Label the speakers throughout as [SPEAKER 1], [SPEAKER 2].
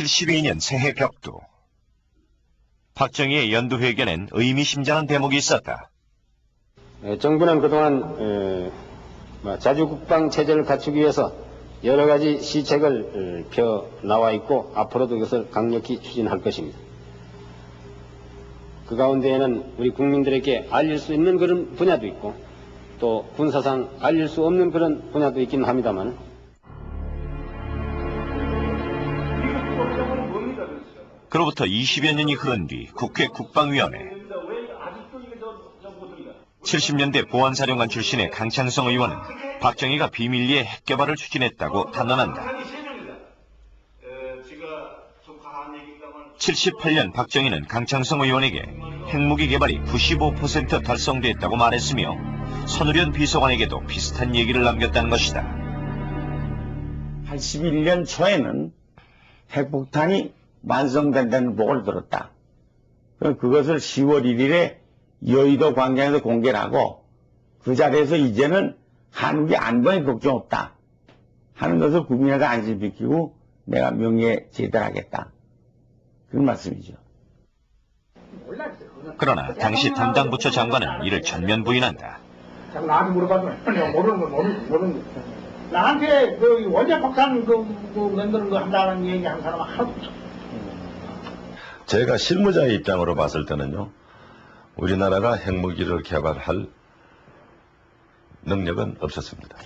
[SPEAKER 1] 72년 새해 벽두. 박정희의 연두회견엔 의미심장한 대목이 있었다.
[SPEAKER 2] 정부는 그동안 자주국방 체제를 갖추기 위해서 여러 가지 시책을 펴 나와 있고 앞으로도 그것을 강력히 추진할 것입니다. 그 가운데에는 우리 국민들에게 알릴 수 있는 그런 분야도 있고 또 군사상 알릴 수 없는 그런 분야도 있긴 합니다만
[SPEAKER 1] 그로부터 20여 년이 흐른 뒤 국회 국방위원회. 70년대 보안사령관 출신의 강창성 의원은 박정희가 비밀리에 핵개발을 추진했다고 단언한다. 78년 박정희는 강창성 의원에게 핵무기 개발이 95% 달성됐다고 말했으며 선우련 비서관에게도 비슷한 얘기를 남겼다는 것이다.
[SPEAKER 3] 81년 초에는 핵폭탄이 완성된다는 보고를 들었다. 그것을 10월 1일에 여의도 광장에서 공개를 하고 그 자리에서 이제는 한국의 안보에 걱정 없다 하는 것을 국민에게 안심시키고 내가 명예에 제대하겠다. 그런 말씀이죠.
[SPEAKER 1] 그러나 당시 담당 부처 장관은 이를 전면 부인한다.
[SPEAKER 4] 자꾸 나한테 물어봐도 내가 모르는 거. 나한테 그 원자폭탄 만드는 거 한다는 얘기 한 사람은 하나도 없어.
[SPEAKER 5] 제가 실무자의 입장으로 봤을 때는요, 우리나라가 핵무기를 개발할 능력은 없었습니다.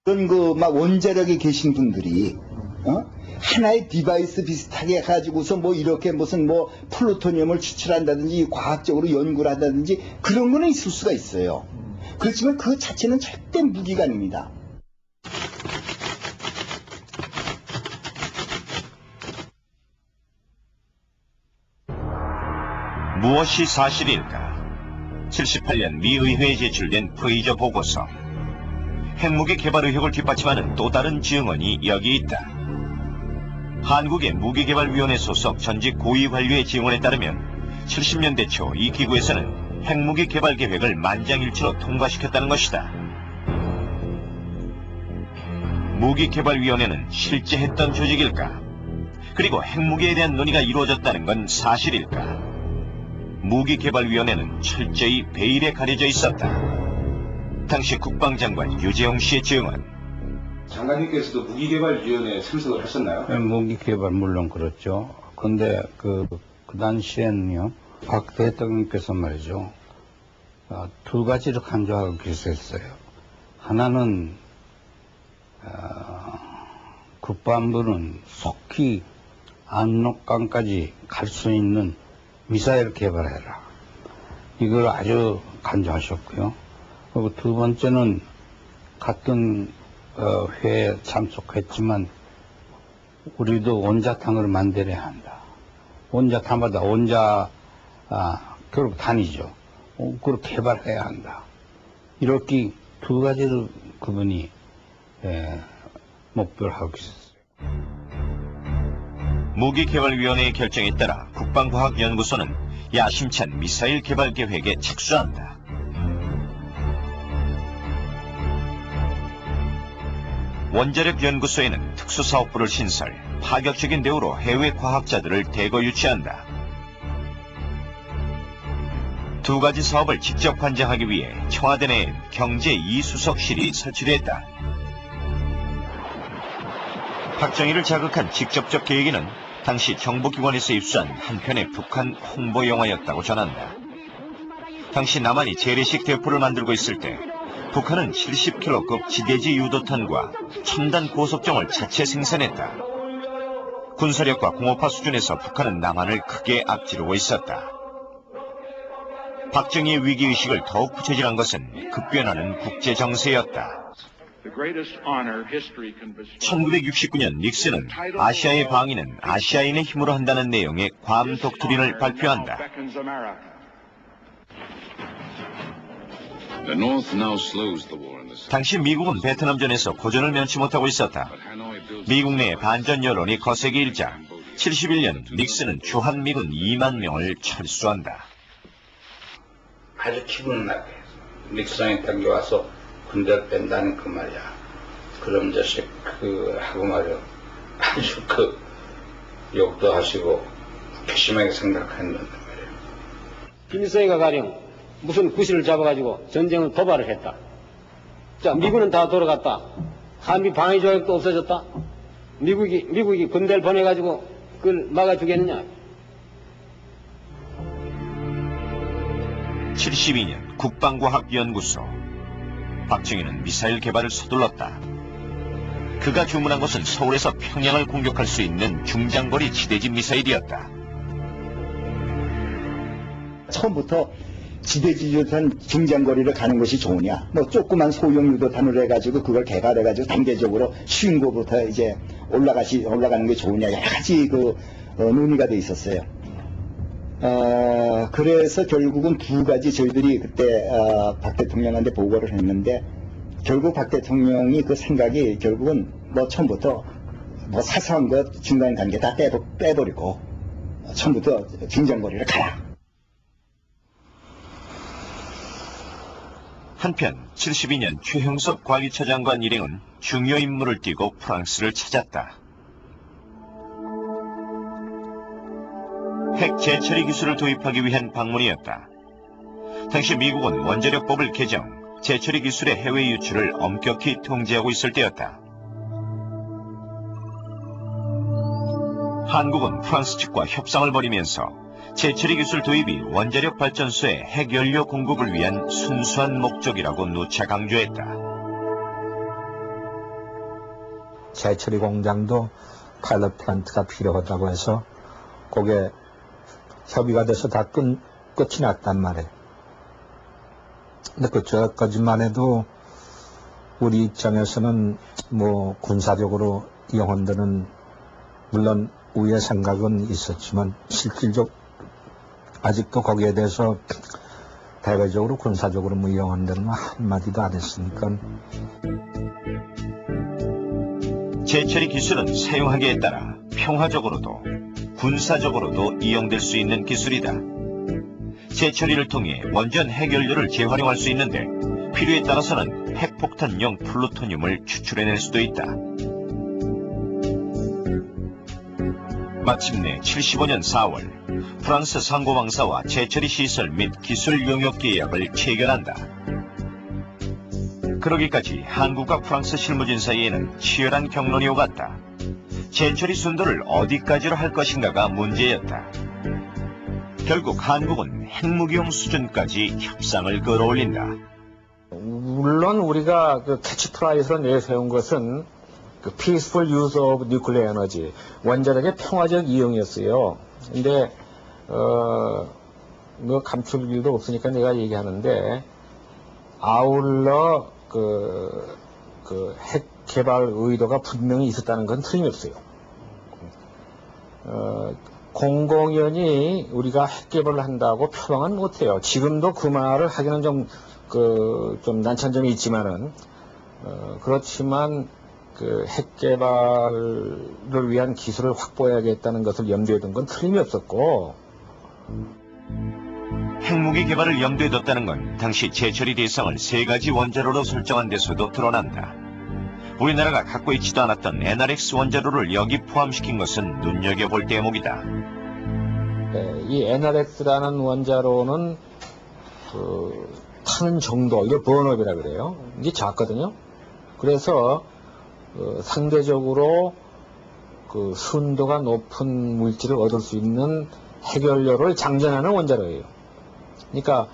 [SPEAKER 6] 그런 막 원자력에 계신 분들이 하나의 디바이스 비슷하게 해가지고서 이렇게 무슨 플루토늄을 추출한다든지 과학적으로 연구를 한다든지 그런 거는 있을 수가 있어요. 그렇지만 그 자체는 절대 무기가 아닙니다.
[SPEAKER 1] 무엇이 사실일까? 78년 미 의회에 제출된 프레이저 보고서. 핵무기 개발 의혹을 뒷받침하는 또 다른 증언이 여기 있다. 한국의 무기개발위원회 소속 전직 고위 관료의 증언에 따르면 70년대 초 이 기구에서는 핵무기 개발 계획을 만장일치로 통과시켰다는 것이다. 무기개발위원회는 실제 했던 조직일까? 그리고 핵무기에 대한 논의가 이루어졌다는 건 사실일까? 무기개발위원회는 철저히 베일에 가려져 있었다. 당시 국방장관 유재홍 씨의 증언.
[SPEAKER 7] 장관님께서도 무기개발위원회에 참석을 하셨나요?
[SPEAKER 8] 네, 무기개발 물론 그렇죠. 근데 그 당시에는요, 박 대통령께서 말이죠, 두 가지를 강조하고 계셨어요. 하나는 국방부는 속히 압록강까지 갈 수 있는 미사일 개발해라. 이걸 아주 강조하셨고요. 그리고 두 번째는 같은 회에 참석했지만 우리도 원자탄을 만들어야 한다. 원자탄마다 결국 탄이죠. 그걸 개발해야 한다. 이렇게 두 가지를 그분이 목표를 하고 있었어요.
[SPEAKER 1] 무기개발위원회의 결정에 따라 국방과학연구소는 야심찬 미사일 개발 계획에 착수한다. 원자력연구소에는 특수사업부를 신설, 파격적인 대우로 해외 과학자들을 대거 유치한다. 두 가지 사업을 직접 관장하기 위해 청와대 내엔 경제 2수석실이 설치됐다. 박정희를 자극한 직접적 계획에는 당시 정보기관에서 입수한 한 편의 북한 홍보 영화였다고 전한다. 당시 남한이 재래식 대포를 만들고 있을 때 북한은 70kg급 지대지 유도탄과 첨단 고속정을 자체 생산했다. 군사력과 공업화 수준에서 북한은 남한을 크게 앞지르고 있었다. 박정희의 위기의식을 더욱 부채질한 것은 급변하는 국제정세였다. 1969년 닉슨은 아시아의 방위는 아시아인의 힘으로 한다는 내용의 괌 독트린을 발표한다. 당시 미국은 베트남전에서 고전을 면치 못하고 있었다. 미국 내 반전 여론이 거세게 일자 71년 닉슨은 주한미군 2만 명을 철수한다.
[SPEAKER 8] 아주 기분 나게 닉슨이 당겨와서 군대 뺀다는 그 말이야. 그럼 자식 하고 말이야. 아주 욕도 하시고 괘씸하게 생각했는데 말이야.
[SPEAKER 2] 김일성이가 가령 무슨 구실을 잡아가지고 전쟁을 도발을 했다. 자, 미군은 다 돌아갔다. 한미 방위 조약도 없어졌다. 미국이 군대를 보내가지고 그걸 막아주겠느냐?
[SPEAKER 1] 72년 국방과학연구소. 박정희는 미사일 개발을 서둘렀다. 그가 주문한 것은 서울에서 평양을 공격할 수 있는 중장거리 지대지 미사일이었다.
[SPEAKER 6] 처음부터 지대지휘탄 중장거리를 가는 것이 좋으냐, 뭐 조그만 소형 유도탄으로 해가지고 그걸 개발해가지고 단계적으로 쉬운 것부터 이제 올라가는 게 좋으냐, 여러 가지 논의가 돼 있었어요. 그래서 결국은 두 가지 저희들이 그때 박 대통령한테 보고를 했는데, 결국 박 대통령이 그 생각이 결국은 뭐 처음부터 뭐 사소한 것 중간 관계 다 빼버리고 처음부터 중장거리를 가라.
[SPEAKER 1] 한편 72년 최형섭 관리처장관 일행은 중요 임무를 띠고 프랑스를 찾았다. 핵 재처리 기술을 도입하기 위한 방문이었다. 당시 미국은 원자력법을 개정, 재처리 기술의 해외 유출을 엄격히 통제하고 있을 때였다. 한국은 프랑스 측과 협상을 벌이면서 재처리 기술 도입이 원자력 발전소의 핵연료 공급을 위한 순수한 목적이라고 누차 강조했다.
[SPEAKER 9] 재처리 공장도 파일럿 플랜트가 필요하다고 해서 그게 협의가 돼서 다 끝이 났단 말이에요. 근데 그저까지만 해도 우리 입장에서는 뭐 군사적으로 이용한 데는 물론 우리의 생각은 있었지만 실질적 아직도 거기에 대해서 대외적으로 군사적으로 뭐 이용한 데는 한마디도 안 했으니까.
[SPEAKER 1] 재처리 기술은 사용하기에 따라 평화적으로도 군사적으로도 이용될 수 있는 기술이다. 재처리를 통해 원전 핵연료를 재활용할 수 있는데 필요에 따라서는 핵폭탄용 플루토늄을 추출해낼 수도 있다. 마침내 75년 4월 프랑스 상고왕사와 재처리 시설 및 기술 용역 계약을 체결한다. 그러기까지 한국과 프랑스 실무진 사이에는 치열한 격론이 오갔다. 재처리 순도를 어디까지로 할 것인가가 문제였다. 결국 한국은 핵무기용 수준까지 협상을 끌어올린다.
[SPEAKER 9] 물론 우리가 그 캐치프라이즈로 내세운 것은 그 peaceful use of nuclear energy, 원자력의 평화적 이용이었어요. 근데 뭐 감출 일도 없으니까 내가 얘기하는데, 아울러 핵 개발 의도가 분명히 있었다는 건 틀림없어요. 공공연히 우리가 핵 개발을 한다고 표방은 못해요. 지금도 그 말을 하기는 좀 난처점이 있지만은, 그렇지만 핵 개발을 위한 기술을 확보해야겠다는 것을 염두에 둔 건 틀림이 없었고.
[SPEAKER 1] 핵무기 개발을 염두에 뒀다는 건 당시 재처리 대상을 3가지 원자로로 설정한 데서도 드러난다. 우리나라가 갖고 있지도 않았던 NRX 원자로를 여기 포함시킨 것은 눈여겨볼 대목이다.
[SPEAKER 9] 이 NRX라는 원자로는 타는 정도, 이게 번업이라 그래요. 이게 작거든요. 그래서 상대적으로 순도가 높은 물질을 얻을 수 있는 핵연료를 장전하는 원자로예요. 그러니까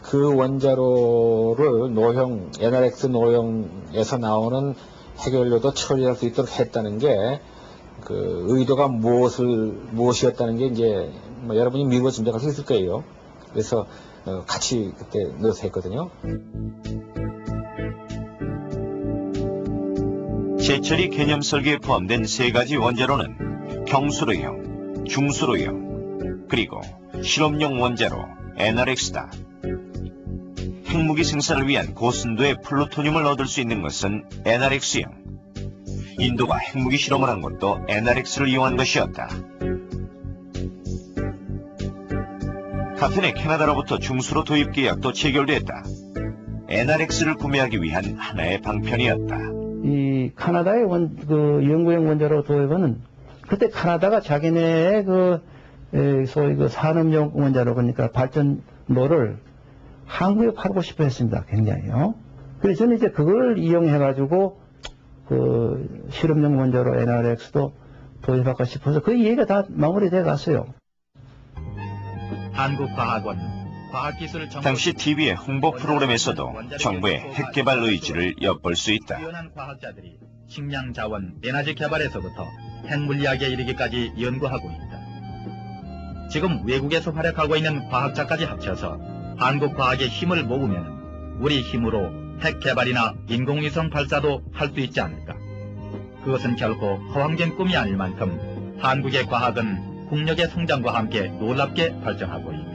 [SPEAKER 9] 그 원자로를 NRX 노형에서 나오는 핵연료도 처리할 수 있도록 했다는 게 의도가 무엇이었다는 게 이제 여러분이 미루어 짐작할 수 있을 거예요. 그래서 같이 그때 넣어서 했거든요.
[SPEAKER 1] 재처리 개념 설계에 포함된 3가지 원자로는 경수로형, 중수로형, 그리고 실험용 원자로 NRX다. 핵무기 생산을 위한 고순도의 플루토늄을 얻을 수 있는 것은 NRX형. 인도가 핵무기 실험을 한 것도 NRX를 이용한 것이었다. 같은 해 캐나다로부터 중수로 도입 계약도 체결됐다. NRX를 구매하기 위한 하나의 방편이었다.
[SPEAKER 8] 이 카나다의 연구용 원자로 도입은 그때 카나다가 자기네의 소위 산업용 원자로 그러니까 발전로를 한국에 팔고 싶어 했습니다. 굉장히요. 그래서 저는 이제 그걸 이용해가지고 실험용 원자로 NRX도 도입할까 싶어서 그 얘기가 다 마무리돼 갔어요.
[SPEAKER 10] 한국과학원
[SPEAKER 1] 당시 TV의 홍보 프로그램에서도 정부의 핵 개발 의지를 엿볼 수 있다.
[SPEAKER 10] 뛰어난 과학자들이 식량 자원, 에너지 개발에서부터 핵 물리학에 이르기까지 연구하고 있다. 지금 외국에서 활약하고 있는 과학자까지 합쳐서 한국 과학의 힘을 모으면 우리 힘으로 핵 개발이나 인공위성 발사도 할 수 있지 않을까. 그것은 결코 허황된 꿈이 아닐 만큼 한국의 과학은 국력의 성장과 함께 놀랍게 발전하고 있다.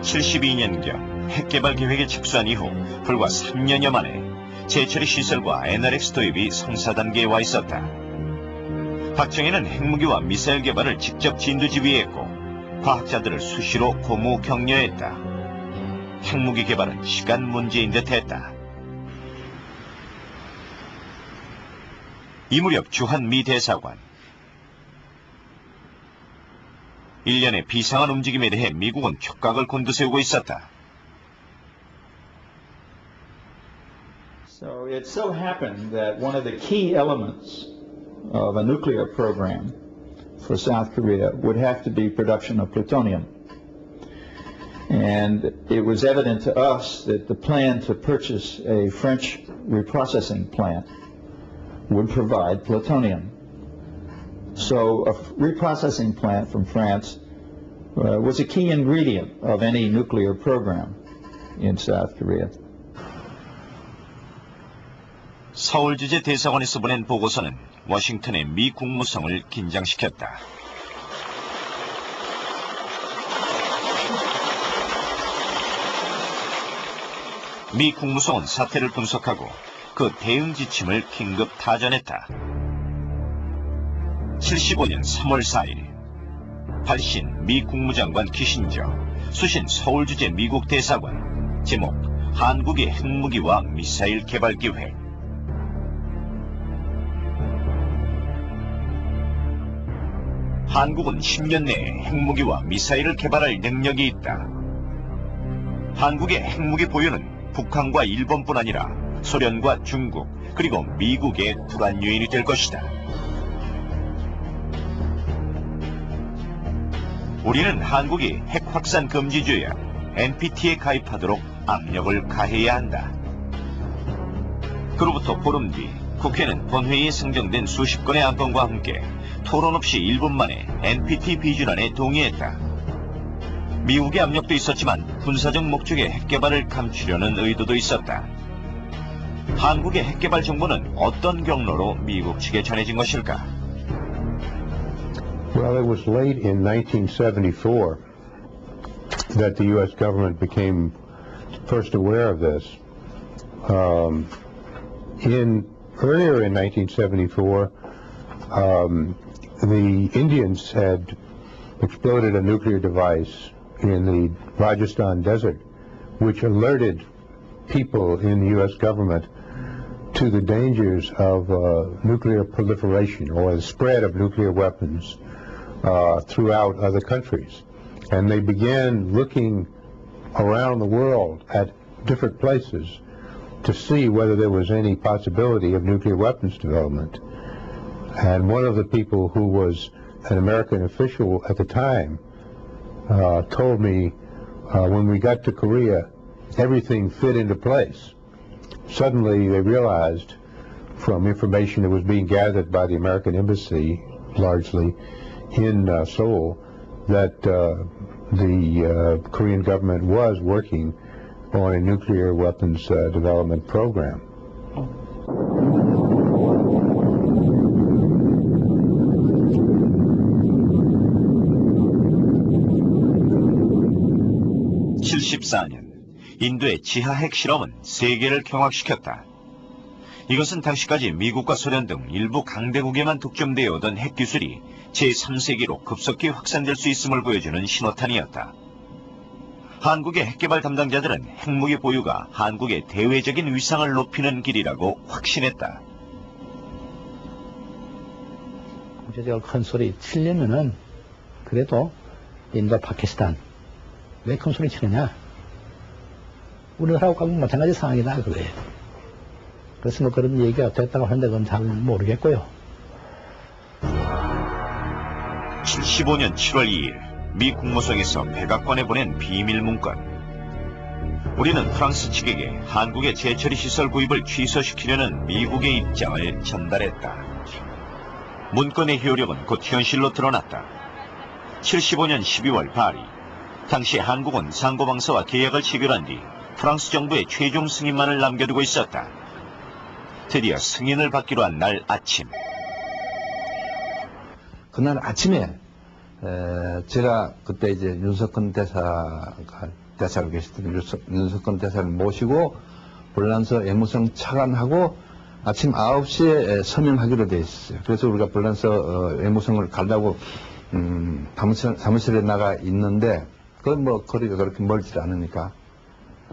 [SPEAKER 1] 72년경 핵개발 계획에 착수한 이후 불과 3년여 만에 재처리 시설과 NRX 도입이 성사 단계에 와 있었다. 박정희는 핵무기와 미사일 개발을 직접 진두지휘했고 과학자들을 수시로 고무 격려했다. 핵무기 개발은 시간 문제인 듯했다. 이 무렵 주한 미 대사관. 일련의 비상한 움직임에 대해 미국은 촉각을 곤두세우고 있었다.
[SPEAKER 11] So it so happened that one of the key elements of a nuclear program for South Korea would have to be production of plutonium. And it was evident to us that the plan to purchase a French reprocessing plant would provide plutonium. So a reprocessing plant from France was a key ingredient of any nuclear program in South Korea.
[SPEAKER 1] 서울 주재 대사관에서 보낸 보고서는 워싱턴의 미 국무성을 긴장시켰다. 미 국무성은 사태를 분석하고 그 대응 지침을 긴급 타전했다. 75년 3월 4일 발신 미 국무장관 키신저, 수신 서울 주재 미국 대사관. 제목: 한국의 핵무기와 미사일 개발 기획. 한국은 10년 내에 핵무기와 미사일을 개발할 능력이 있다. 한국의 핵무기 보유는 북한과 일본뿐 아니라 소련과 중국 그리고 미국의 불안 요인이 될 것이다. 우리는 한국이 핵 확산 금지 조약 NPT에 가입하도록 압력을 가해야 한다. 그로부터 보름 뒤 국회는 본회의에 상정된 수십 건의 안건과 함께 토론 없이 1분 만에 NPT 비준안에 동의했다. 미국의 압력도 있었지만 군사적 목적의 핵개발을 감추려는 의도도 있었다. 한국의 핵개발 정보는 어떤 경로로 미국 측에 전해진 것일까?
[SPEAKER 12] Well, it was late in 1974 that the U.S. government became first aware of this. Earlier in 1974, the Indians had exploded a nuclear device in the Rajasthan desert, which alerted people in the U.S. government to the dangers of nuclear proliferation or the spread of nuclear weapons throughout other countries. And they began looking around the world at different places to see whether there was any possibility of nuclear weapons development. And one of the people who was an American official at the time told me when we got to Korea, everything fit into place. Suddenly they realized from information that was being gathered by the American embassy, largely in Seoul, that the Korean government was working on a nuclear weapons development program. (1974년) 인도의 지하 핵 실험은 세계를 경악시켰다.
[SPEAKER 1] 이것은 당시까지 미국과 소련 등 일부 강대국에만 독점되어 오던 핵기술이 제3세기로 급속히 확산될 수 있음을 보여주는 신호탄이었다. 한국의 핵개발 담당자들은 핵무기 보유가 한국의 대외적인 위상을 높이는 길이라고 확신했다.
[SPEAKER 13] 경제적으로 큰 소리 치려면은 그래도 인도, 파키스탄 왜 큰 소리 치느냐? 우리나라하고 마찬가지 상황이다 그거예요. 그래서 뭐 그런 얘기가 됐다고 하는데 그건 잘 모르겠고요.
[SPEAKER 1] 75년 7월 2일 미 국무성에서 백악관에 보낸 비밀 문건. 우리는 프랑스 측에게 한국의 재처리 시설 구입을 취소시키려는 미국의 입장을 전달했다. 문건의 효력은 곧 현실로 드러났다. 75년 12월 파리. 당시 한국은 상고방서와 계약을 체결한 뒤 프랑스 정부의 최종 승인만을 남겨두고 있었다. 드디어 승인을 받기로 한 날 아침.
[SPEAKER 14] 그날 아침에 제가 그때 이제 윤석헌 대사로 계시던 윤석헌 대사를 모시고 볼란서 외무성 차관하고 아침 9시에 서명하기로 돼 있었어요. 그래서 우리가 볼란서 외무성을 가려고 사무실에 나가 있는데 그건 뭐 거리가 그렇게 멀지 않으니까.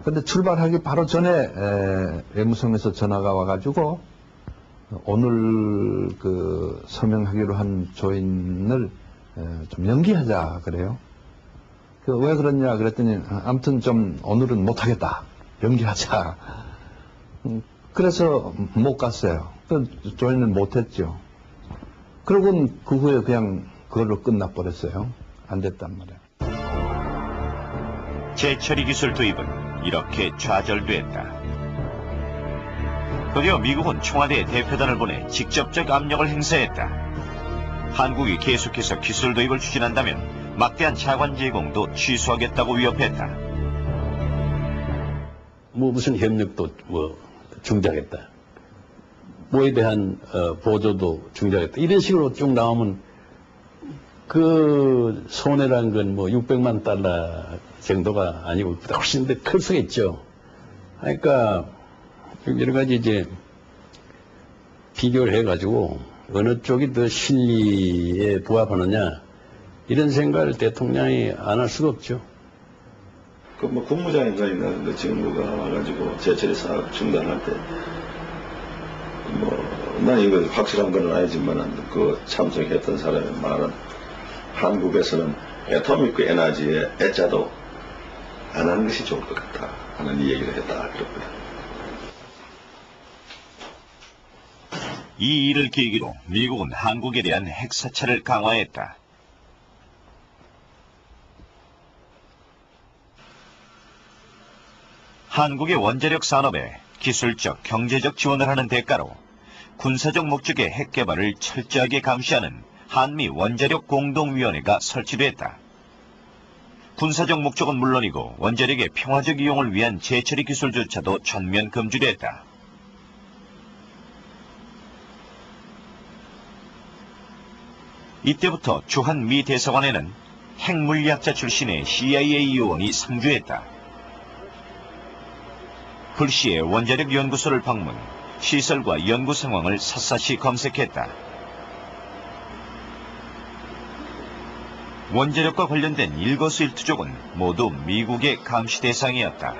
[SPEAKER 14] 근데 출발하기 바로 전에 외무성에서 전화가 와가지고 오늘 그 서명하기로 한 조인을 좀 연기하자 그래요. 왜 그러냐 그랬더니 아무튼 좀 오늘은 못하겠다. 연기하자. 그래서 못 갔어요. 조인은 못했죠. 그러고 그 후에 그냥 그걸로 끝나버렸어요. 안 됐단 말이에요.
[SPEAKER 1] 재처리 기술 도입은 이렇게 좌절됐다. 드디어 미국은 청와대에 대표단을 보내 직접적 압력을 행사했다. 한국이 계속해서 기술 도입을 추진한다면 막대한 차관 제공도 취소하겠다고 위협했다.
[SPEAKER 15] 무슨 협력도 중지하겠다. 뭐에 대한 보조도 중지하겠다. 이런 식으로 쭉 나오면 그 손해란 건 600만 달러 정도가 아니고 훨씬 더 클 수 있죠. 그러니까 여러 가지 이제 비교를 해가지고 어느 쪽이 더 실리에 부합하느냐 이런 생각을 대통령이 안 할 수가 없죠.
[SPEAKER 5] 국무장인가 있나 정부가 와가지고 재처리 사업 중단할 때 난 이거 확실한 건 아니지만 그 참석했던 사람의 말은 한국에서는 애토믹 에너지에 애자도 안 하는 것이 좋을 것 같다 하는 얘기를 했다 그랬거든.
[SPEAKER 1] 이 일을 계기로 미국은 한국에 대한 핵사찰을 강화했다. 한국의 원자력 산업에 기술적, 경제적 지원을 하는 대가로 군사적 목적의 핵 개발을 철저하게 감시하는 한미 원자력 공동위원회가 설치됐다. 군사적 목적은 물론이고 원자력의 평화적 이용을 위한 재처리 기술조차도 전면 금지됐다. 이때부터 주한 미 대사관에는 핵물리학자 출신의 CIA 요원이 상주했다. 불시에 원자력 연구소를 방문, 시설과 연구 상황을 샅샅이 검색했다. 원자력과 관련된 일거수일투족은 모두 미국의 감시 대상이었다.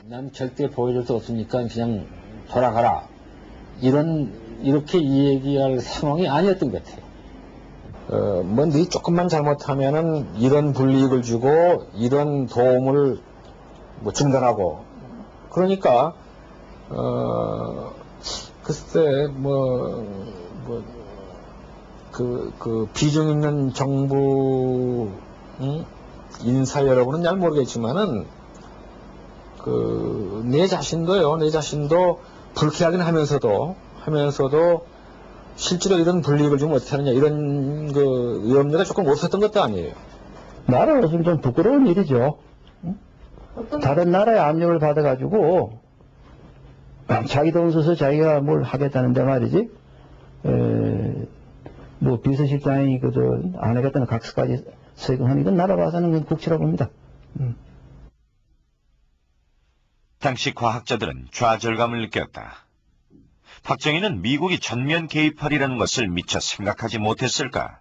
[SPEAKER 13] 난 절대 보여줄 수 없으니까 그냥 돌아가라. 이렇게 얘기할 상황이 아니었던 것 같아요.
[SPEAKER 9] 네 조금만 잘못하면은 이런 불이익을 주고 이런 도움을 중단하고 그러니까 글쎄 그 비중 있는 정부 인사 여러분은 잘 모르겠지만은 내 자신도 불쾌하긴 하면서도 실제로 이런 불이익을 주면 어떻게 하느냐 이런 염려가 조금 없었던 것도 아니에요.
[SPEAKER 8] 나라로서는 좀 부끄러운 일이죠. 다른 나라의 압력을 받아가지고 자기 돈 써서 자기가 뭘 하겠다는데 말이지. 비서실장이 안 하겠다는 각서까지 서명하는 건 나라 봐서는 건 국치라고 봅니다.
[SPEAKER 1] 당시 과학자들은 좌절감을 느꼈다. 박정희는 미국이 전면 개입하리라는 것을 미처 생각하지 못했을까?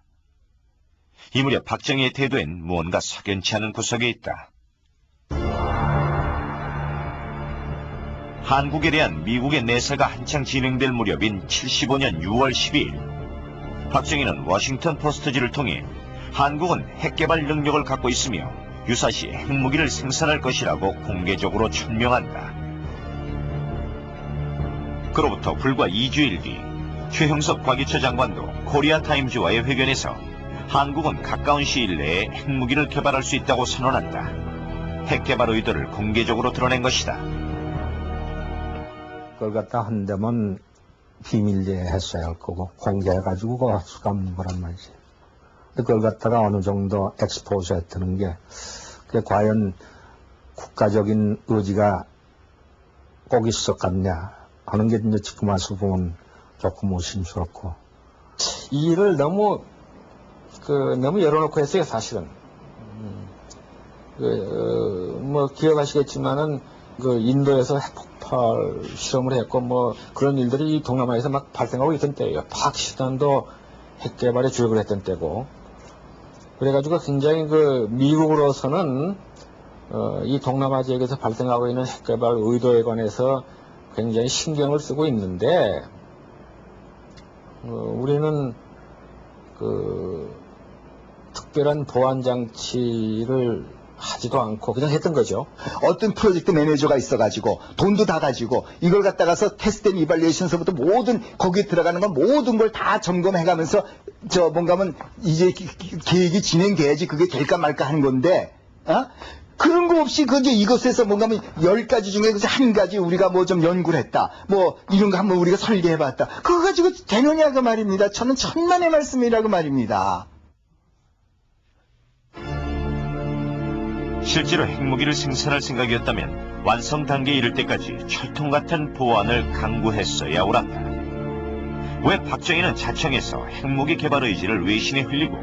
[SPEAKER 1] 이 무렵 박정희의 태도엔 무언가 석연치 않은 구석이 있다. 한국에 대한 미국의 내세가 한창 진행될 무렵인 75년 6월 12일, 박정희는 워싱턴 포스트지를 통해 한국은 핵개발 능력을 갖고 있으며 유사시 핵무기를 생산할 것이라고 공개적으로 천명한다. 그로부터 불과 2주일 뒤 최형섭 과기처 장관도 코리아타임즈와의 회견에서 한국은 가까운 시일 내에 핵무기를 개발할 수 있다고 선언한다. 핵개발 의도를 공개적으로 드러낸 것이다.
[SPEAKER 9] 그걸 갖다 한다면 비밀리에 했어야 할 거고 공개해가지고 그거 수감는 거란 말이지. 그걸 갖다가 어느 정도 엑스포즈 했다는 게 그게 과연 국가적인 의지가 꼭 있었겠냐 하는 게 이제 지금 와서 보면 조금 의심스럽고, 이 일을 너무 열어놓고 했어요, 사실은. 뭐 기억하시겠지만은 그 인도에서 핵폭발 실험을 했고 뭐 그런 일들이 동남아에서 막 발생하고 있던 때예요. 파키스탄도 핵 개발에 주력을 했던 때고. 그래가지고 굉장히 그 미국으로서는 이 동남아 지역에서 발생하고 있는 핵 개발 의도에 관해서 굉장히 신경을 쓰고 있는데, 우리는 그 특별한 보안 장치를 하지도 않고 그냥 했던 거죠.
[SPEAKER 6] 어떤 프로젝트 매니저가 있어가지고 돈도 다 가지고 이걸 갖다가서 테스트 앤 이발리에이션서부터 모든 거기에 들어가는 건 모든 걸 다 점검해가면서 뭔가면 이제 계획이 진행돼야지 그게 될까 말까 하는 건데, 그런 거 없이 그게 이것에서 뭔가면 10가지 중에 한 가지 우리가 뭐 좀 연구를 했다, 뭐 이런 거 한번 우리가 설계해봤다, 그거 가지고 되느냐고 말입니다. 저는 천만의 말씀이라고 말입니다.
[SPEAKER 1] 실제로 핵무기를 생산할 생각이었다면 완성 단계에 이를 때까지 철통 같은 보안을 강구했어야 옳았다. 왜 박정희는 자청에서 핵무기 개발 의지를 외신에 흘리고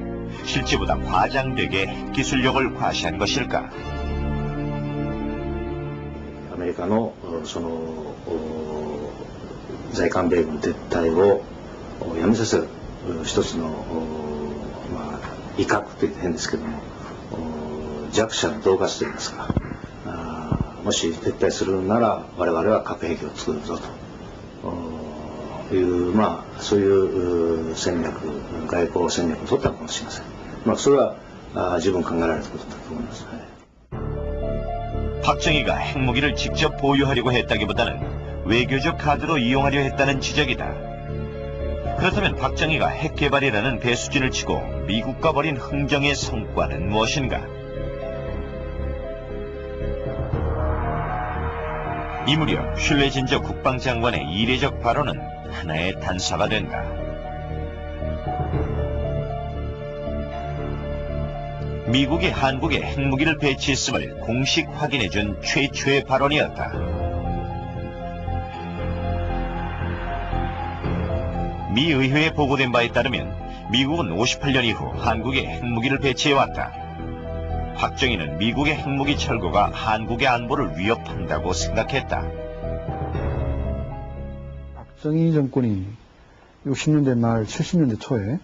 [SPEAKER 1] 실제보다 과장되게 핵기술력을 과시한 것일까?
[SPEAKER 16] アメリカのその在韓米軍撤退をやめさせる一つの威嚇というと変ですけども、弱者の恫喝といいますか、もし撤退するなら我々は核兵器を作るぞというそういう戦略、外交戦略を取ったのかもしれません。それは十分考えられたことだと思います。
[SPEAKER 1] 박정희가 핵무기를 직접 보유하려고 했다기보다는 외교적 카드로 이용하려 했다는 지적이다. 그렇다면 박정희가 핵 개발이라는 배수진을 치고 미국과 벌인 흥정의 성과는 무엇인가? 이 무렵 슐레진저 국방장관의 이례적 발언은 하나의 단서가 된다. 미국이 한국에 핵무기를 배치했음을 공식 확인해준 최초의 발언이었다. 미 의회에 보고된 바에 따르면 미국은 58년 이후 한국에 핵무기를 배치해왔다. 박정희는 미국의 핵무기 철거가 한국의 안보를 위협한다고 생각했다.
[SPEAKER 17] 박정희 정권이 60년대 말 70년대 초에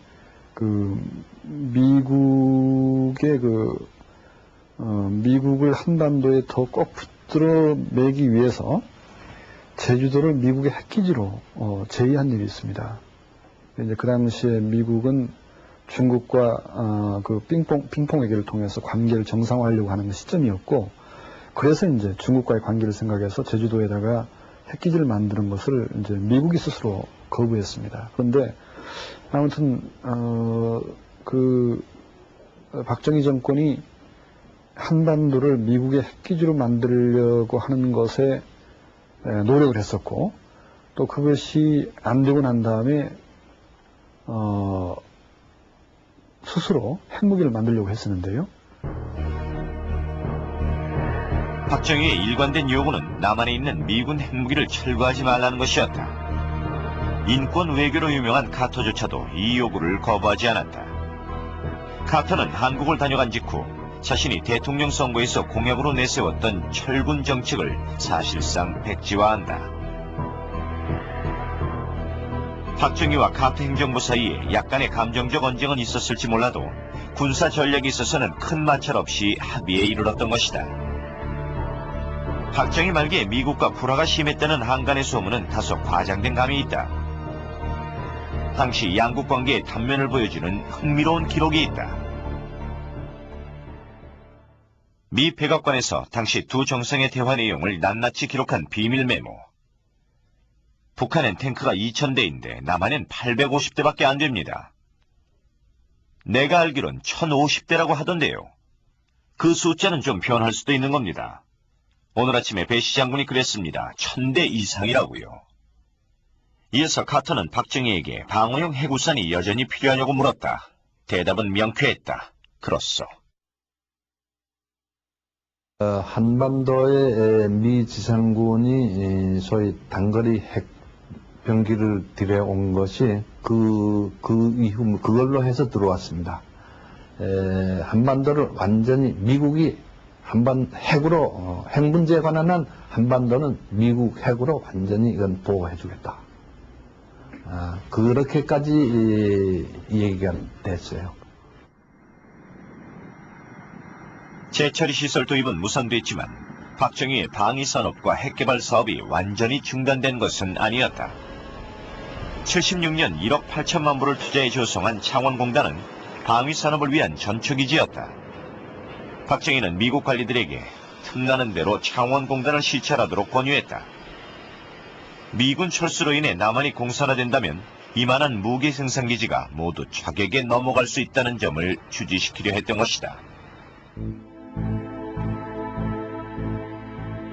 [SPEAKER 17] 미국을 한반도에 더 꼭 붙들어 매기 위해서 제주도를 미국의 핵기지로 제의한 일이 있습니다. 이제 그 당시에 미국은 중국과 핑퐁 외교를 통해서 관계를 정상화하려고 하는 시점이었고, 그래서 이제 중국과의 관계를 생각해서 제주도에다가 핵기지를 만드는 것을 이제 미국이 스스로 거부했습니다. 그런데 아무튼 박정희 정권이 한반도를 미국의 핵기지로 만들려고 하는 것에 노력을 했었고, 또 그것이 안 되고 난 다음에 스스로 핵무기를 만들려고 했었는데요.
[SPEAKER 1] 박정희의 일관된 요구는 남한에 있는 미군 핵무기를 철거하지 말라는 것이었다. 인권 외교로 유명한 카터조차도 이 요구를 거부하지 않았다. 카터는 한국을 다녀간 직후 자신이 대통령 선거에서 공약으로 내세웠던 철군 정책을 사실상 백지화한다. 박정희와 카트 행정부 사이에 약간의 감정적 언쟁은 있었을지 몰라도 군사 전략에 있어서는 큰 마찰 없이 합의에 이르렀던 것이다. 박정희 말기에 미국과 불화가 심했다는 한간의 소문은 다소 과장된 감이 있다. 당시 양국 관계의 단면을 보여주는 흥미로운 기록이 있다. 미 백악관에서 당시 두 정상의 대화 내용을 낱낱이 기록한 비밀 메모. 북한엔 탱크가 2000대인데 남한엔 850대밖에 안 됩니다. 내가 알기론 1050대라고 하던데요. 그 숫자는 좀 변할 수도 있는 겁니다. 오늘 아침에 배시 장군이 그랬습니다. 1000대 이상이라고요. 이어서 카터는 박정희에게 방어용 해구산이 여전히 필요하냐고 물었다. 대답은 명쾌했다. 그렇소.
[SPEAKER 14] 한반도에 미 지상군이 소위 단거리 핵 병기를 들여온 것이 그 이후 그걸로 해서 들어왔습니다. 한반도를 완전히 미국이 핵으로 핵 문제에 관한 한 한반도는 미국 핵으로 완전히 이건 보호해주겠다. 그렇게까지 얘기가 됐어요.
[SPEAKER 1] 제철이 시설 도입은 무산됐지만 박정희의 방위산업과 핵개발 사업이 완전히 중단된 것은 아니었다. 76년 1억 8천만 불을 투자해 조성한 창원공단은 방위산업을 위한 전초기지였다. 박정희는 미국 관리들에게 틈나는 대로 창원공단을 시찰하도록 권유했다. 미군 철수로 인해 남한이 공산화된다면 이만한 무기 생산기지가 모두 적에게 넘어갈 수 있다는 점을 주지시키려 했던 것이다.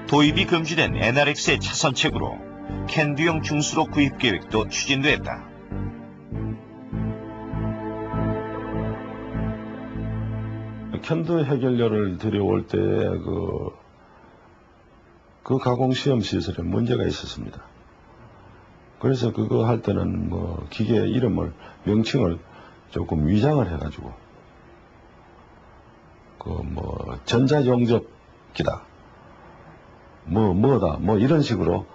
[SPEAKER 1] 도입이 금지된 NRX의 차선책으로 캔두형 중수로 구입 계획도 추진됐다.
[SPEAKER 5] 캔두 해결료를 들여올 때 그 가공시험 시설에 문제가 있었습니다. 그래서 그거 할 때는 기계 이름을, 명칭을 조금 위장을 해가지고, 전자용접기다. 뭐다. 이런 식으로,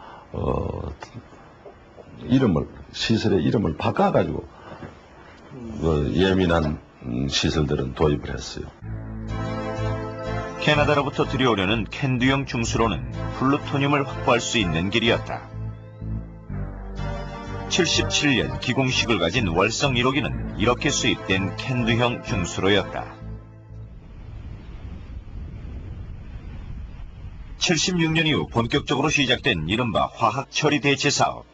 [SPEAKER 5] 시설의 이름을 바꿔가지고, 예민한 시설들은 도입을 했어요.
[SPEAKER 1] 캐나다로부터 들여오려는 캔두형 중수로는 플루토늄을 확보할 수 있는 길이었다. 77년 기공식을 가진 월성 1호기는 이렇게 수입된 캔두형 중수로였다. 76년 이후 본격적으로 시작된 이른바 화학처리 대체 사업.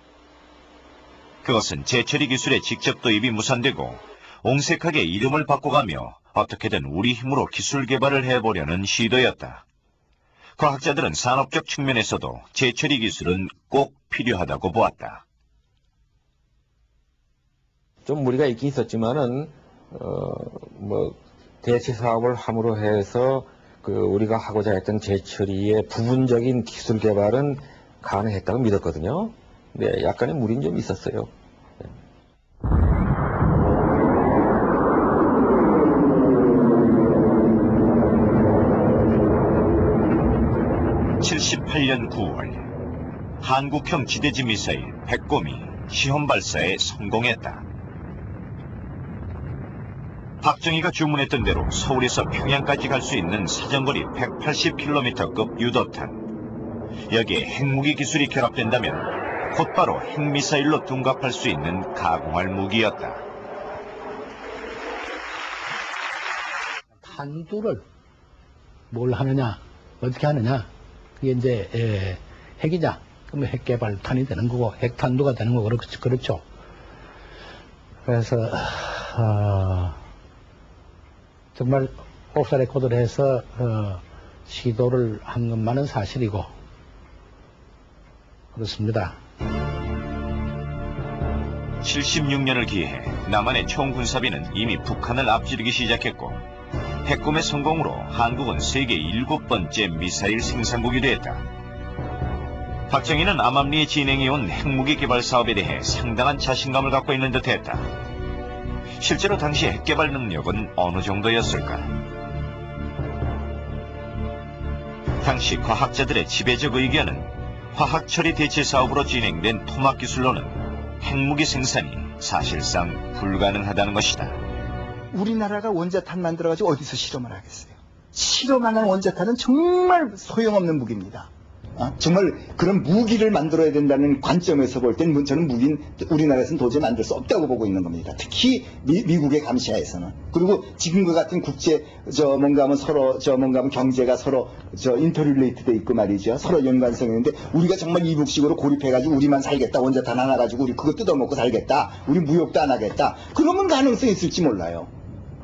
[SPEAKER 1] 그것은 재처리 기술의 직접 도입이 무산되고 옹색하게 이름을 바꿔가며 어떻게든 우리 힘으로 기술 개발을 해보려는 시도였다. 과학자들은 산업적 측면에서도 재처리 기술은 꼭 필요하다고 보았다.
[SPEAKER 9] 좀 무리가 있긴 있었지만은 대체 사업을 함으로 해서 우리가 하고자 했던 재처리의 부분적인 기술 개발은 가능했다고 믿었거든요. 네, 약간의 무리는 좀 있었어요.
[SPEAKER 1] 78년 9월 한국형 지대지 미사일 백곰이 시험 발사에 성공했다. 박정희가 주문했던 대로 서울에서 평양까지 갈 수 있는 사정거리 180km급 유도탄. 여기에 핵무기 기술이 결합된다면 곧바로 핵미사일로 둔갑할 수 있는 가공할 무기였다.
[SPEAKER 18] 탄두를 뭘 하느냐, 어떻게 하느냐, 그게 이제 핵이자, 그러면 핵개발탄이 되는 거고 핵탄두가 되는 거고 그렇죠. 그래서 정말 옵사 레코드를 해서 시도를 한 것만은 사실이고 그렇습니다.
[SPEAKER 1] 76년을 기해 남한의 총군사비는 이미 북한을 앞지르기 시작했고 핵곰의 성공으로 한국은 세계 7번째 미사일 생산국이 됐다. 박정희는 암암리에 진행해온 핵무기 개발 사업에 대해 상당한 자신감을 갖고 있는 듯했다. 실제로 당시 핵개발 능력은 어느 정도였을까? 당시 과학자들의 지배적 의견은 화학처리 대체 사업으로 진행된 토막 기술로는 핵무기 생산이 사실상 불가능하다는 것이다.
[SPEAKER 6] 우리나라가 원자탄 만들어가지고 어디서 실험을 하겠어요? 실험하는 원자탄은 정말 소용없는 무기입니다. 정말 그런 무기를 만들어야 된다는 관점에서 볼 때는 저는 무기는 우리나라에서는 도저히 만들 수 없다고 보고 있는 겁니다. 특히 미국의 감시하에서는. 그리고 지금과 같은 국제 뭔가 하면 서로 뭔가 하면 경제가 서로 인터릴레이트돼 있고 말이죠. 서로 연관성이 있는데 우리가 정말 이북식으로 고립해가지고 우리만 살겠다. 원자탄 하나 가지고 우리 그거 뜯어먹고 살겠다. 우리 무역도 안 하겠다. 그러면 가능성이 있을지 몰라요.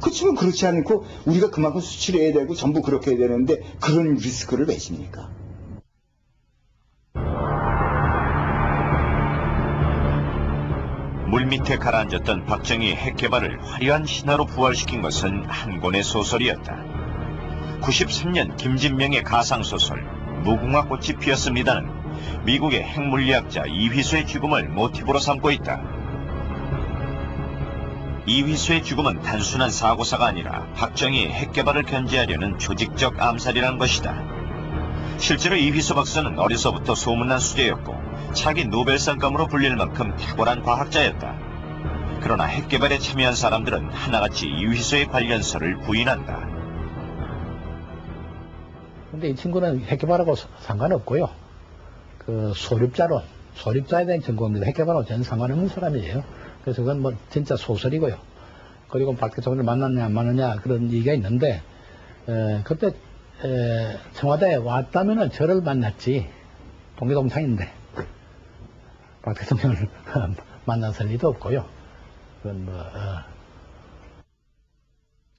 [SPEAKER 6] 그렇지만 그렇지 않고 우리가 그만큼 수출해야 되고 전부 그렇게 해야 되는데 그런 리스크를 왜 집니까?
[SPEAKER 1] 물밑에 가라앉았던 박정희의 핵개발을 화려한 신화로 부활시킨 것은 한 권의 소설이었다. 93년 김진명의 가상소설 무궁화 꽃이 피었습니다는 미국의 핵물리학자 이휘소의 죽음을 모티브로 삼고 있다. 이휘소의 죽음은 단순한 사고사가 아니라 박정희의 핵개발을 견제하려는 조직적 암살이란 것이다. 실제로 이휘소 박사는 어려서부터 소문난 수재였고 차기 노벨상감으로 불릴 만큼 탁월한 과학자였다. 그러나 핵개발에 참여한 사람들은 하나같이 이휘소의 관련설을 부인한다.
[SPEAKER 18] 근데 이 친구는 핵개발하고 상관없고요. 그 소립자에 대한 증거입니다. 핵개발하고 전혀 상관없는 사람이에요. 그래서 그건 뭐 진짜 소설이고요. 그리고 박 대통령을 만났냐 안 만났냐 그런 얘기가 있는데 그때 청와대에 왔다면은 저를 만났지. 동기동창인데 박 대통령을 만났을 리도 없고요. 그건 뭐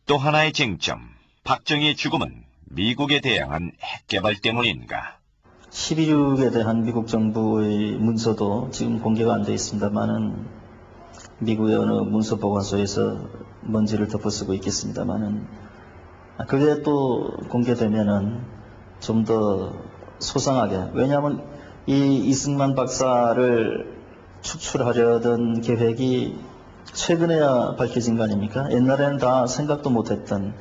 [SPEAKER 1] 또 하나의 쟁점, 박정희의 죽음은 미국에 대항한 핵개발 때문인가?
[SPEAKER 19] 12.6에 대한 미국 정부의 문서도 지금 공개가 안 되어 있습니다만은 미국의 어느 문서 보관소에서 먼지를 덮어쓰고 있겠습니다만은 그게 또 공개되면은 좀 더 소상하게, 왜냐하면 이 이승만 박사를 축출하려던 계획이 최근에야 밝혀진 거 아닙니까? 옛날에는 다 생각도 못했던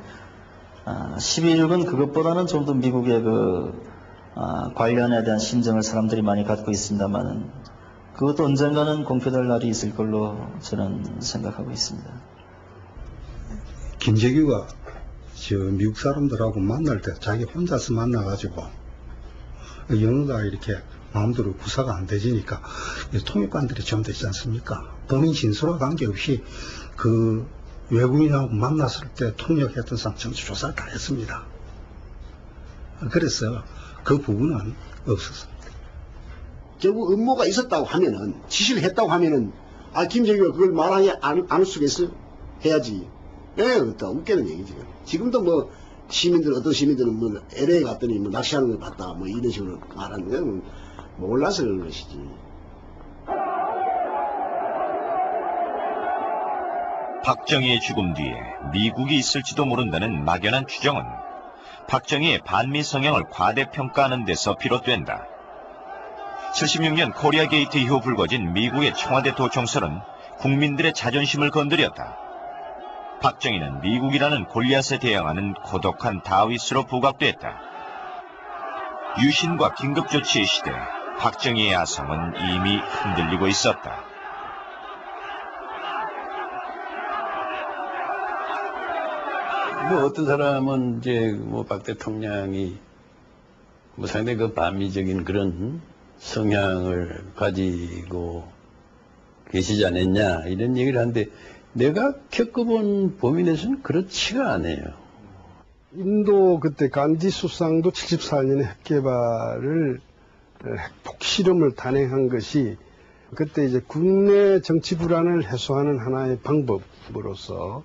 [SPEAKER 19] 12.6은 그것보다는 좀 더 미국의 관련에 대한 심정을 사람들이 많이 갖고 있습니다만은 그것도 언젠가는 공표될 날이 있을 걸로 저는 생각하고 있습니다.
[SPEAKER 20] 김재규가 미국 사람들하고 만날 때 자기 혼자서 만나가지고 영어가 이렇게 마음대로 구사가 안 되지니까 통역관들이 좀 되지 않습니까? 본인 진술과 관계없이 그 외국인하고 만났을 때 통역했던 사람 전체 조사를 다 했습니다. 그래서 그 부분은 없었습니다.
[SPEAKER 21] 결국 음모가 있었다고 하면은, 지시를 했다고 하면은, 김정일가 그걸 말하지 않을 수가 있어? 해야지. 왜 그렇다? 웃기는 얘기지. 지금도 뭐, 어떤 시민들은 뭐, LA 갔더니 뭐, 낚시하는 걸 봤다. 뭐, 이런 식으로 말하는 건 몰라서 그런 것이지.
[SPEAKER 1] 박정희의 죽음 뒤에 미국이 있을지도 모른다는 막연한 추정은 박정희의 반미 성향을 과대평가하는 데서 비롯된다. 76년 코리아 게이트 이후 불거진 미국의 청와대 도청설은 국민들의 자존심을 건드렸다. 박정희는 미국이라는 골리앗에 대항하는 고독한 다윗으로 부각됐다. 유신과 긴급조치의 시대, 박정희의 아성은 이미 흔들리고 있었다.
[SPEAKER 15] 뭐 어떤 사람은 이제 뭐 박 대통령이 뭐 상당히 그 반미적인 그런 성향을 가지고 계시지 않았냐 이런 얘기를 하는데 내가 겪어본 범인에서는 그렇지가 않아요.
[SPEAKER 22] 인도 그때 간디 수상도 74년에 핵개발을 핵폭 실험을 단행한 것이 그때 이제 국내 정치 불안을 해소하는 하나의 방법으로서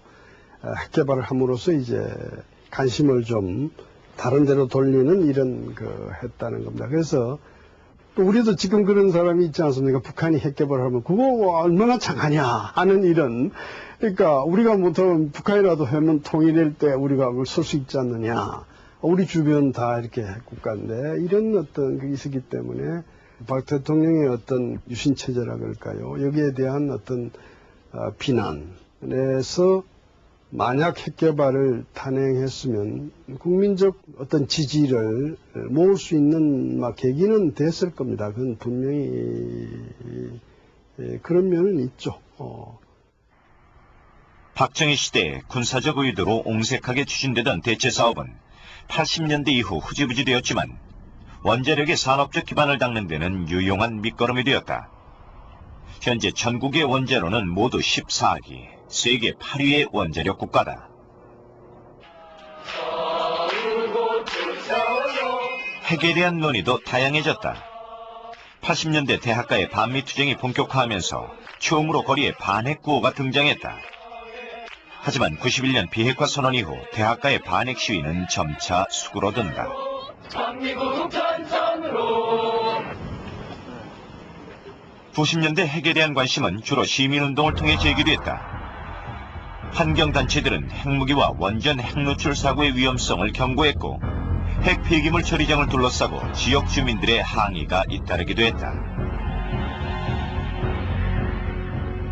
[SPEAKER 22] 핵개발을 함으로써 이제 관심을 좀 다른 데로 돌리는 이런 했다는 겁니다. 그래서 또 우리도 지금 그런 사람이 있지 않습니까? 북한이 핵개발을 하면 그거 얼마나 장하냐 하는 이런, 그러니까 우리가 못하면 북한이라도 하면 통일될 때 우리가 그걸 쓸 수 있지 않느냐. 우리 주변 다 이렇게 핵국가인데 이런 어떤 게 있었기 때문에 박 대통령의 어떤 유신체제라 그럴까요? 여기에 대한 어떤 비난에서 만약 핵개발을 단행했으면 국민적 어떤 지지를 모을 수 있는 계기는 됐을 겁니다. 그건 분명히 그런 면은 있죠.
[SPEAKER 1] 박정희 시대에 군사적 의도로 옹색하게 추진되던 대체 사업은 80년대 이후 흐지부지 되었지만 원자력의 산업적 기반을 닦는 데는 유용한 밑거름이 되었다. 현재 전국의 원자로는 모두 14기, 세계 8위의 원자력 국가다. 핵에 대한 논의도 다양해졌다. 80년대 대학가의 반미 투쟁이 본격화하면서 처음으로 거리에 반핵 구호가 등장했다. 하지만 91년 비핵화 선언 이후 대학가의 반핵 시위는 점차 수그러든다. 90년대 핵에 대한 관심은 주로 시민운동을 통해 제기됐다. 환경단체들은 핵무기와 원전 핵노출 사고의 위험성을 경고했고 핵 폐기물 처리장을 둘러싸고 지역 주민들의 항의가 잇따르기도 했다.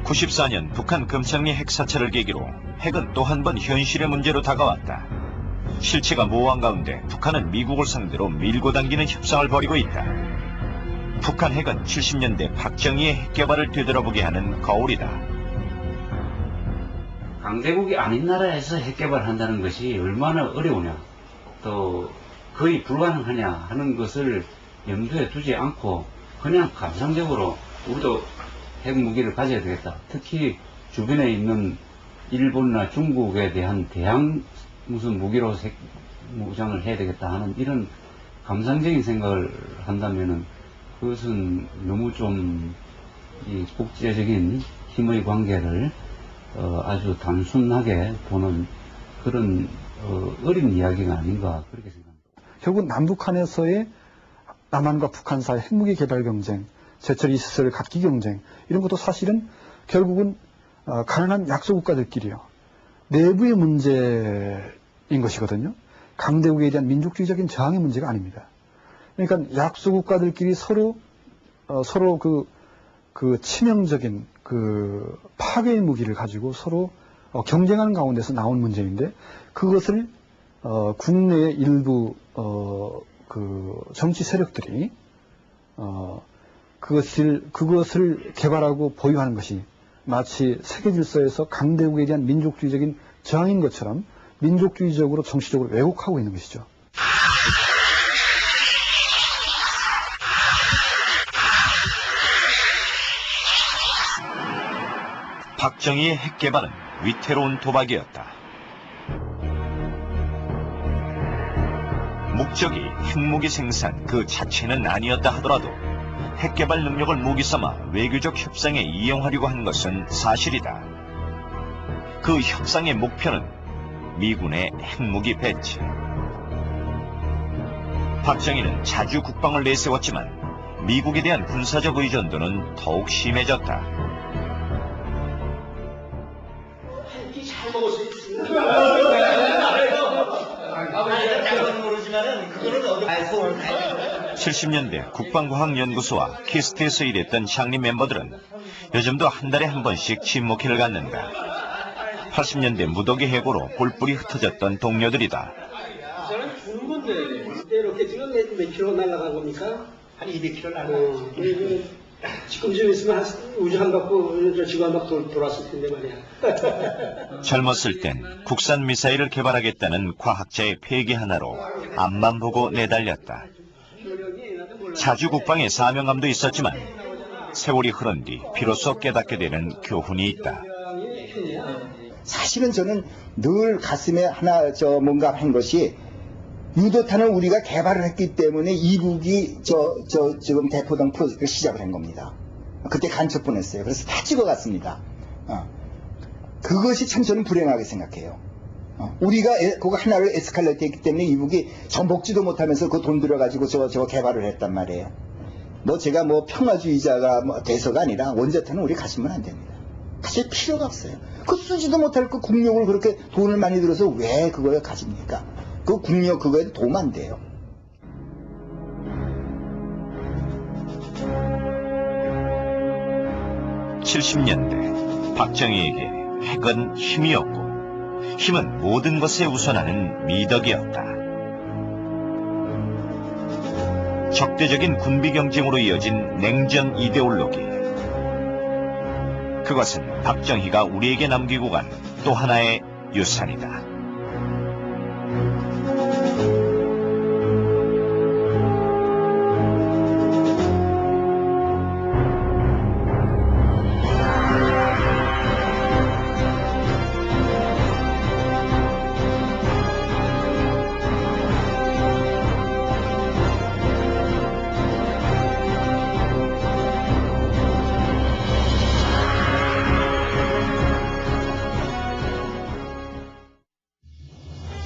[SPEAKER 1] 94년 북한 금창리 핵사찰을 계기로 핵은 또 한 번 현실의 문제로 다가왔다. 실체가 모호한 가운데 북한은 미국을 상대로 밀고 당기는 협상을 벌이고 있다. 북한 핵은 70년대 박정희의 핵 개발을 되돌아보게 하는 거울이다.
[SPEAKER 3] 강대국이 아닌 나라에서 핵 개발한다는 것이 얼마나 어려우냐, 또 거의 불가능하냐 하는 것을 염두에 두지 않고 그냥 감상적으로 우리도 핵무기를 가져야 되겠다. 특히 주변에 있는 일본이나 중국에 대한 대항 무슨 무기로 무장을 해야 되겠다 하는 이런 감상적인 생각을 한다면은 그것은 너무 좀 이 국제적인 힘의 관계를 아주 단순하게 보는 그런 어린 이야기가 아닌가 그렇게 생각합니다.
[SPEAKER 17] 결국 남북한에서의 남한과 북한 사이 핵무기 개발 경쟁, 제철 시설 갖기 경쟁 이런 것도 사실은 결국은 가난한 약소국가들끼리요. 내부의 문제인 것이거든요. 강대국에 대한 민족주의적인 저항의 문제가 아닙니다. 그러니까 약소국가들끼리 서로 그 치명적인 그 파괴의 무기를 가지고 서로 경쟁하는 가운데서 나온 문제인데 그것을 국내의 일부 그 정치 세력들이 그것을 개발하고 보유하는 것이 마치 세계 질서에서 강대국에 대한 민족주의적인 저항인 것처럼 민족주의적으로 정치적으로 왜곡하고 있는 것이죠.
[SPEAKER 1] 박정희의 핵 개발은 위태로운 도박이었다. 목적이 핵무기 생산 그 자체는 아니었다 하더라도 핵 개발 능력을 무기 삼아 외교적 협상에 이용하려고 한 것은 사실이다. 그 협상의 목표는 미군의 핵무기 배치. 박정희는 자주 국방을 내세웠지만 미국에 대한 군사적 의존도는 더욱 심해졌다.
[SPEAKER 21] 잘 먹을 수 있습니다. 모르지만은 그거는 어디
[SPEAKER 1] 70년대 국방과학연구소와 키스트에서 일했던 창립 멤버들은 요즘도 한 달에 한 번씩 친목회를 갖는다. 80년대 무더기 해고로 골뿔이 흩어졌던 동료들이다.
[SPEAKER 21] 저는 주는 건데 이렇게 지금 몇 킬로 날아간 겁니까? 한 200km 날아갔죠. 지금 좀 있으면 우주 한 바퀴, 지구 한 바퀴 돌았을 텐데 말이야.
[SPEAKER 1] 젊었을 땐 국산 미사일을 개발하겠다는 과학자의 폐기 하나로 앞만 보고 내달렸다. 자주 국방의 사명감도 있었지만 세월이 흐른 뒤 비로소 깨닫게 되는 교훈이 있다.
[SPEAKER 6] 사실은 저는 늘 가슴에 하나 뭔가 한 것이 유도탄을 우리가 개발을 했기 때문에 이북이 지금 대포동 프로젝트를 시작을 한 겁니다. 그때 간첩 보냈어요. 그래서 다 찍어갔습니다. 그것이 참 저는 불행하게 생각해요. 우리가 그거 하나를 에스컬레이트 했기 때문에 이북이 저 먹지도 못하면서 그 돈 들여가지고 저거 개발을 했단 말이에요. 제가 평화주의자가 돼서가 아니라 원자탄은 우리 가지면 안 됩니다. 가질 필요가 없어요. 그 쓰지도 못할 그 국력을 그렇게 돈을 많이 들어서 왜 그걸 가집니까? 그 국력 그거에 도움 안 돼요.
[SPEAKER 1] (70년대) 박정희에게 핵은 힘이었고 힘은 모든 것에 우선하는 미덕이었다. 적대적인 군비 경쟁으로 이어진 냉전 이데올로기, 그것은 박정희가 우리에게 남기고 간 또 하나의 유산이다.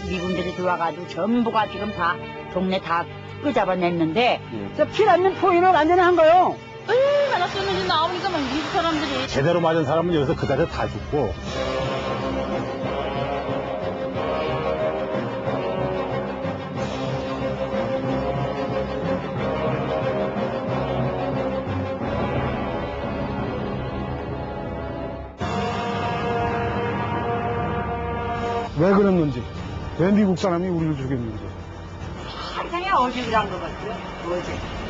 [SPEAKER 4] 미군들이 들어와가지고 전부가 지금 다 동네 다 끄잡아냈는데 저 피난민 포위를 완전히 한 거요. 얼마나 쏘는지 나오니까 막 미국 사람들이
[SPEAKER 7] 제대로 맞은 사람은 여기서 그 자리에 다 죽고
[SPEAKER 22] 왜 그랬는지, 왜 미국 사람이 우리를 죽였는지.
[SPEAKER 4] 세상에 어지간한 것 같아요. 어제.